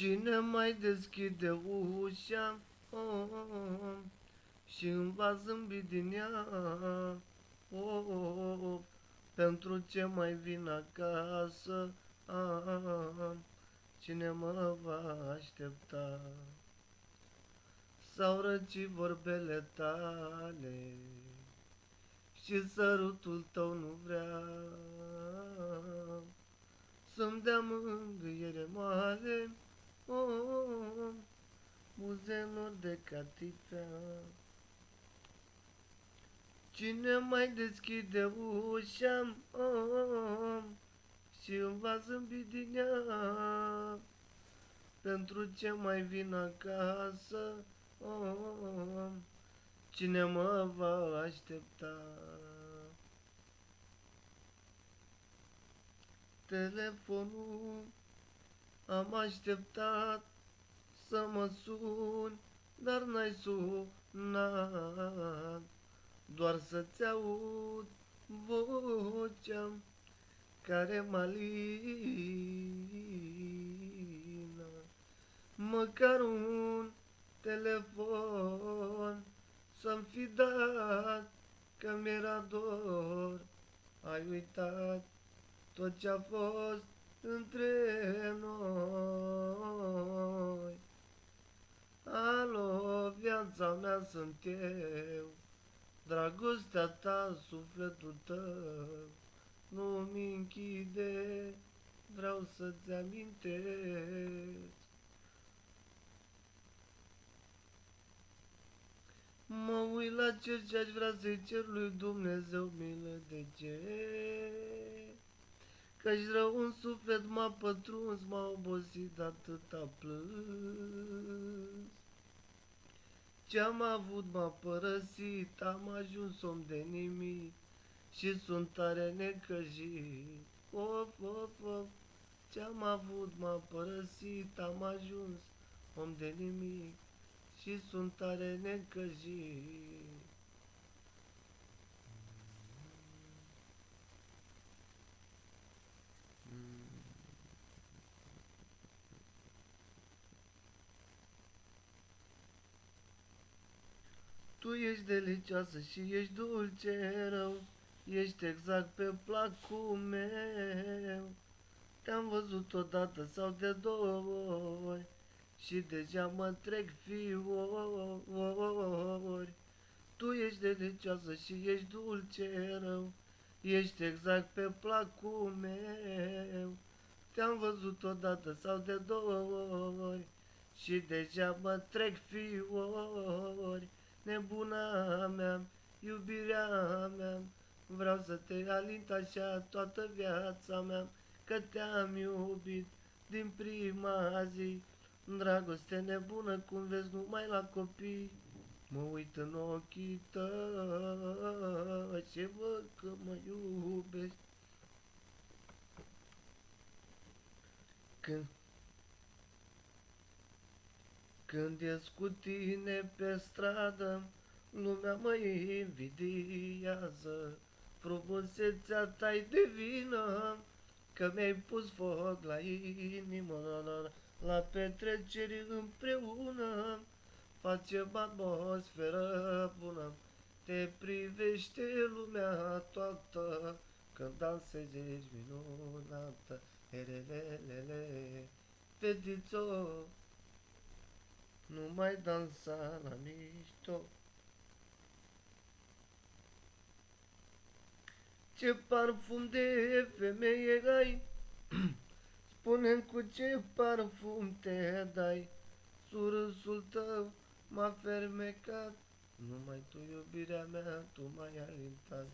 Cine mai deschide ușa și îmi va zâmbi din ea, pentru ce mai vin acasă, cine mă va aștepta? S-au răcit vorbele tale și sărutul tău nu vrea să-mi dea mângâiere mare, buzelor de catifea. Cine mai deschide ușa și îmi va zâmbi din ea, pentru ce mai vin acasă, cine mă va aștepta? Telefonul am așteptat să mă suni, dar n-ai sunat, doar să-ți aud vocea care mă alină. Măcar un telefon să-mi fi dat, că mi-era dor. Ai uitat tot ce-a fost între noi. Alo, viața mea sunt eu, dragostea ta, sufletul tău. Nu-mi închide, vreau să-ți amintesc. Mă uit la cer și-aș vrea să-i cer lui Dumnezeu milă. De ce? Că-și rău un suflet m-a pătruns, m-a obosit, atâta plâns. Ce-am avut m-a părăsit, am ajuns om de nimic și sunt tare necăjit. Of, of, of, ce-am avut m-a părăsit, am ajuns om de nimic și sunt tare necăjit. Tu ești delicioasă și ești dulce rău, ești exact pe placul meu. Te-am văzut odată sau de două ori și deja mă trec fiori. Tu ești delicioasă și ești dulce rău, ești exact pe placul meu. Te-am văzut odată sau de două ori și deja mă trec fiori. Nebuna mea, iubirea mea, vreau să te alint așa toată viața mea, că te-am iubit din prima zi. Dragoste nebună, cum vezi numai la copii. Mă uit în ochii tăi și văd că mă iubești. Când ies cu tine pe stradă, lumea mă invidiază. Frumusețea ta-i de vină, că mi-ai pus foc la inimă. La petreceri împreună facem atmosferă bună. Te privește lumea toată când dansezi, ești minunată. Erelelele, fetițo, nu mai dansa la mișto. Ce parfum de femeie ai, spune-mi cu ce parfum te dai. Surâsul tău m-a fermecat, numai tu, iubirea mea, tu m-ai alintat.